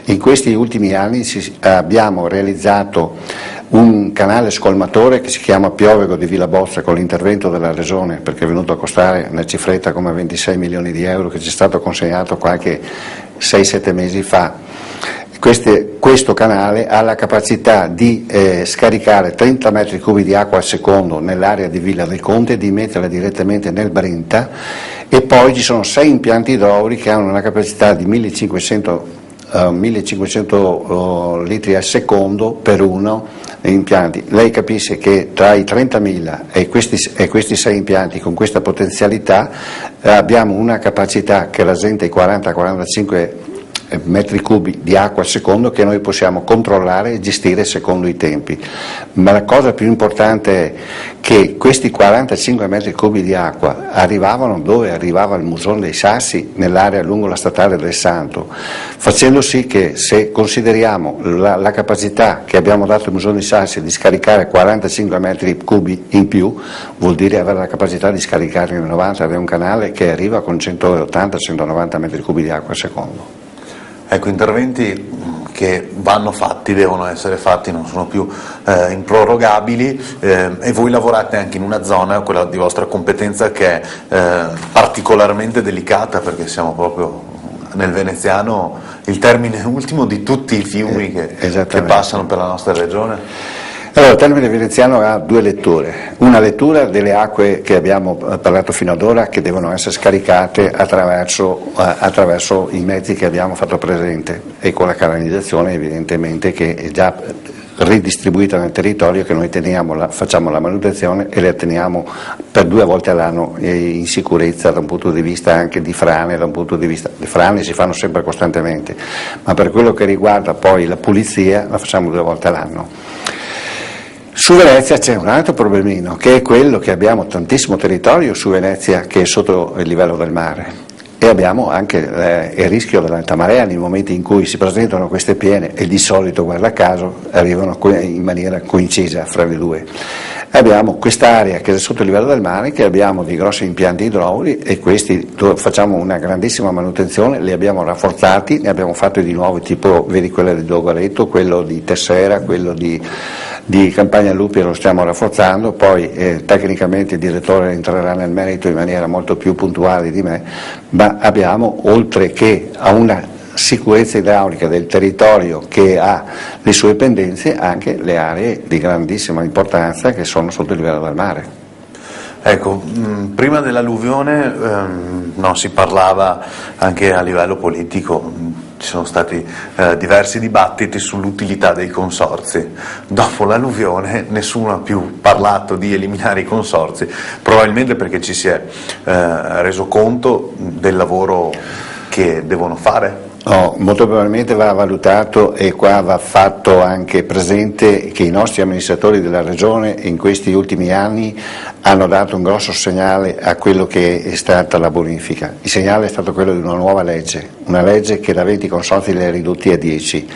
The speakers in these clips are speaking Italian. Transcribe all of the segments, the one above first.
In questi ultimi anni abbiamo realizzato un canale scolmatore che si chiama Piovego di Villa Bozza con l'intervento della Regione, perché è venuto a costare una cifretta come 26 milioni di euro che ci è stato consegnato qualche 6-7 mesi fa. Questo canale ha la capacità di scaricare 30 metri cubi di acqua al secondo nell'area di Villa del Conte e di metterla direttamente nel Brenta, e poi ci sono 6 impianti idraulici che hanno una capacità di 1500 litri al secondo per uno impianti. Lei capisce che tra i 30.000 e questi 6 impianti con questa potenzialità abbiamo una capacità che rasenta i 40-45 metri cubi di acqua al secondo che noi possiamo controllare e gestire secondo i tempi. Ma la cosa più importante è che questi 45 metri cubi di acqua arrivavano dove arrivava il Musone dei Sassi, nell'area lungo la statale del Santo, facendo sì che, se consideriamo la capacità che abbiamo dato al Musone dei Sassi di scaricare 45 metri cubi in più, vuol dire avere la capacità di scaricarne 90 da un canale che arriva con 180-190 metri cubi di acqua al secondo. Ecco, interventi che vanno fatti, devono essere fatti, non sono più improrogabili, e voi lavorate anche in una zona, quella di vostra competenza, che è particolarmente delicata, perché siamo proprio nel veneziano, il termine ultimo di tutti i fiumi che passano per la nostra regione. Allora, il termine veneziano ha 2 letture: una lettura delle acque che abbiamo parlato fino ad ora, che devono essere scaricate attraverso i mezzi che abbiamo fatto presente, e con la canalizzazione evidentemente che è già ridistribuita nel territorio, che noi facciamo la manutenzione e le teniamo per 2 volte all'anno in sicurezza da un punto di vista anche di frane. Da un punto di vista, le frane si fanno sempre costantemente, ma per quello che riguarda poi la pulizia la facciamo 2 volte all'anno. Su Venezia c'è un altro problemino, che è quello che abbiamo tantissimo territorio su Venezia che è sotto il livello del mare, e abbiamo anche il rischio dell'alta marea nei momenti in cui si presentano queste piene, e di solito, guarda caso, arrivano in maniera coincisa fra le due. Abbiamo quest'area che è sotto il livello del mare, che abbiamo dei grossi impianti idraulici, e questi facciamo una grandissima manutenzione, li abbiamo rafforzati, ne abbiamo fatti di nuovi, tipo vedi quello di Dogaretto, quello di Tessera, quello di Campagna Lupi lo stiamo rafforzando. Poi tecnicamente il direttore entrerà nel merito in maniera molto più puntuale di me, ma abbiamo, oltre che a una sicurezza idraulica del territorio che ha le sue pendenze, anche le aree di grandissima importanza che sono sotto il livello del mare. Ecco, prima dell'alluvione si parlava anche a livello politico, ci sono stati diversi dibattiti sull'utilità dei consorzi. Dopo l'alluvione nessuno ha più parlato di eliminare i consorzi, probabilmente perché ci si è reso conto del lavoro che devono fare. Molto probabilmente va valutato, e qua va fatto anche presente, che i nostri amministratori della Regione in questi ultimi anni hanno dato un grosso segnale a quello che è stata la bonifica. Il segnale è stato quello di una nuova legge, una legge che da 20 consorzi li ha ridotti a 10.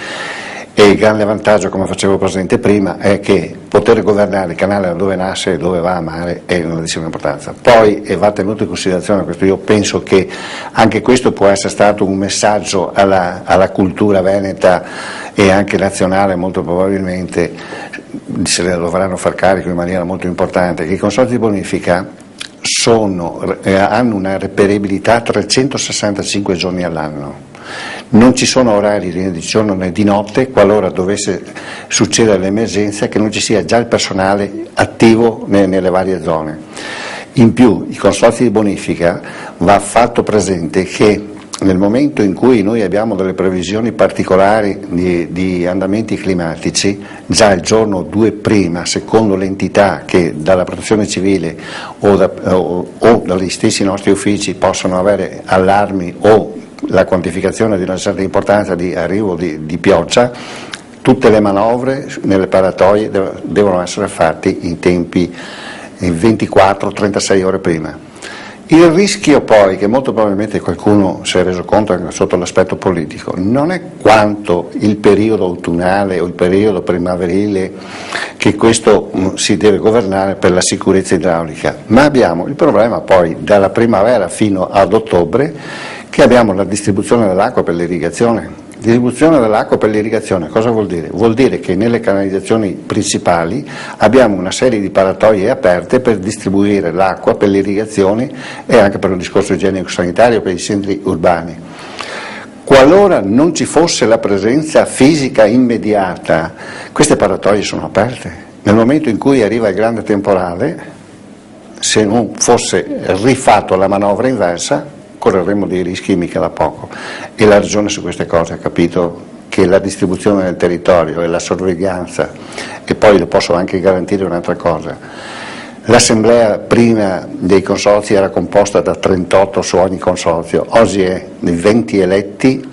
E il grande vantaggio, come facevo presente prima, è che poter governare il canale da dove nasce e dove va a mare è una grandissima importanza. Poi va tenuto in considerazione questo. Io penso che anche questo può essere stato un messaggio alla cultura veneta e anche nazionale, molto probabilmente se ne dovranno far carico in maniera molto importante, che i consorzi di bonifica hanno una reperibilità 365 giorni all'anno. Non ci sono orari né di giorno né di notte, qualora dovesse succedere l'emergenza, che non ci sia già il personale attivo nelle varie zone. In più, i consorzi di bonifica va fatto presente che nel momento in cui noi abbiamo delle previsioni particolari di andamenti climatici, già il giorno 2 prima, secondo l'entità che dalla protezione civile o dagli stessi nostri uffici possono avere allarmi o la quantificazione di una certa importanza di arrivo di pioggia, tutte le manovre nelle paratoie devono essere fatte in tempi 24-36 ore prima. Il rischio poi, che molto probabilmente qualcuno si è reso conto anche sotto l'aspetto politico, non è quanto il periodo autunnale o il periodo primaverile, che questo si deve governare per la sicurezza idraulica, ma abbiamo il problema poi dalla primavera fino ad ottobre, che abbiamo la distribuzione dell'acqua per l'irrigazione, Distribuzione dell'acqua per l'irrigazione, cosa vuol dire? Vuol dire che nelle canalizzazioni principali abbiamo una serie di paratoie aperte per distribuire l'acqua per le irrigazioni e anche per un discorso igienico-sanitario per i centri urbani. Qualora non ci fosse la presenza fisica immediata, queste paratoie sono aperte. Nel momento in cui arriva il grande temporale, se non fosse rifatto la manovra inversa, correremo dei rischi mica da poco, e la Regione su queste cose ha capito che la distribuzione del territorio e la sorveglianza, e poi le posso anche garantire un'altra cosa, l'assemblea prima dei consorzi era composta da 38 su ogni consorzio, oggi è di 20 eletti,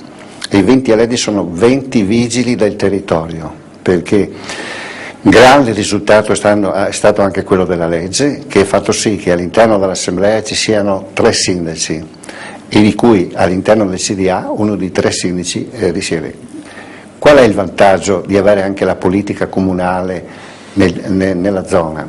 e i 20 eletti sono 20 vigili del territorio, perché grande risultato è stato anche quello della legge, che ha fatto sì che all'interno dell'assemblea ci siano 3 sindaci, e di cui all'interno del CDA uno di 3 sindaci risiede. Qual è il vantaggio di avere anche la politica comunale nella zona?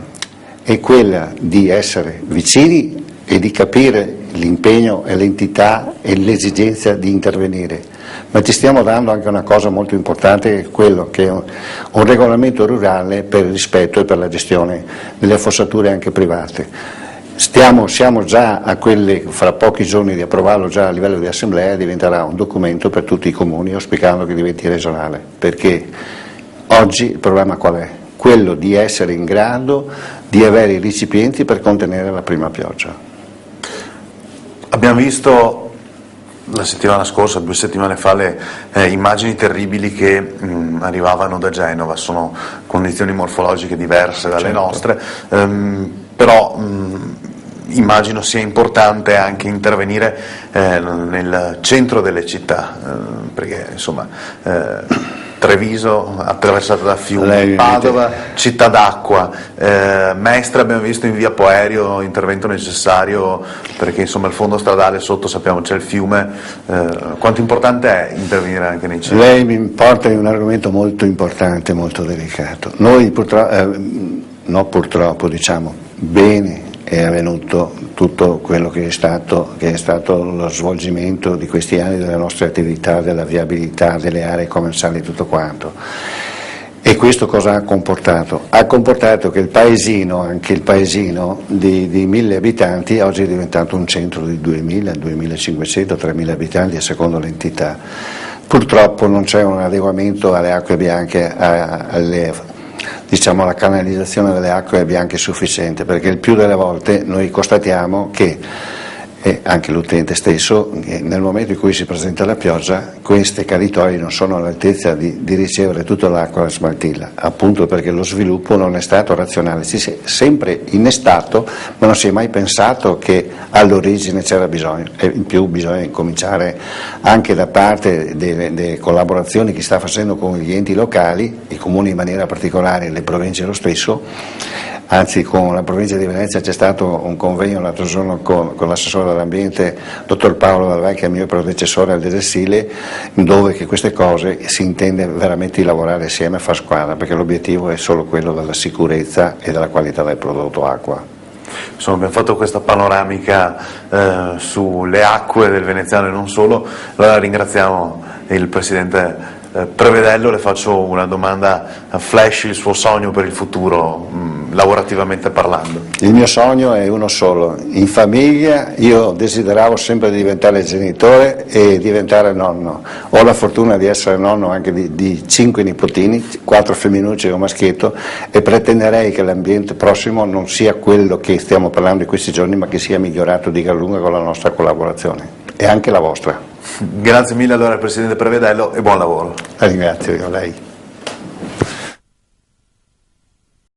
È quella di essere vicini e di capire l'impegno e l'entità e l'esigenza di intervenire, ma ci stiamo dando anche una cosa molto importante, che è quello che è un regolamento rurale per il rispetto e per la gestione delle fossature anche private. Siamo già a quelle, fra pochi giorni di approvarlo già a livello di assemblea, diventerà un documento per tutti i comuni, auspicando che diventi regionale, perché oggi il problema qual è? Quello di essere in grado di avere i recipienti per contenere la prima pioggia. Abbiamo visto la settimana scorsa, 2 settimane fa, le immagini terribili che arrivavano da Genova. Sono condizioni morfologiche diverse dalle nostre, però immagino sia importante anche intervenire nel centro delle città, perché insomma Treviso attraversata da fiumi, Padova città d'acqua, Mestre abbiamo visto in via Poerio intervento necessario perché insomma il fondo stradale sotto sappiamo c'è il fiume. Quanto importante è intervenire anche nei centri? Lei mi porta in un argomento molto importante, molto delicato. Noi purtroppo diciamo bene è avvenuto tutto quello che è stato lo svolgimento di questi anni delle nostre attività, della viabilità delle aree commerciali e tutto quanto. E questo cosa ha comportato? Ha comportato che il paesino, anche il paesino di 1000 abitanti, oggi è diventato un centro di 2000, 2500, 3000 abitanti a seconda dell'entità. Purtroppo non c'è un adeguamento alle acque bianche, alla canalizzazione delle acque bianche sufficiente, perché il più delle volte noi constatiamo che, e anche l'utente stesso, nel momento in cui si presenta la pioggia, questi caritori non sono all'altezza di ricevere tutta l'acqua e smaltirla, appunto perché lo sviluppo non è stato razionale, si è sempre innestato, ma non si è mai pensato che all'origine c'era bisogno, e in più bisogna incominciare anche da parte delle collaborazioni che sta facendo con gli enti locali, i comuni in maniera particolare, le province lo stesso. Anzi, con la provincia di Venezia c'è stato un convegno l'altro giorno con l'assessore dell'ambiente, dottor Paolo Valvai, che è il mio predecessore al Desile, dove che queste cose si intende veramente di lavorare insieme a far squadra, perché l'obiettivo è solo quello della sicurezza e della qualità del prodotto acqua. Insomma, abbiamo fatto questa panoramica sulle acque del veneziano e non solo. Allora ringraziamo il Presidente Prevedello. Le faccio una domanda a flash: il suo sogno per il futuro, lavorativamente parlando? Il mio sogno è uno solo: in famiglia io desideravo sempre di diventare genitore e diventare nonno. Ho la fortuna di essere nonno anche di 5 nipotini, 4 femminucce e un maschietto, e pretenderei che l'ambiente prossimo non sia quello che stiamo parlando in questi giorni, ma che sia migliorato di gran lunga con la nostra collaborazione e anche la vostra. Grazie mille allora al Presidente Prevedello e buon lavoro. La ringrazio io, lei.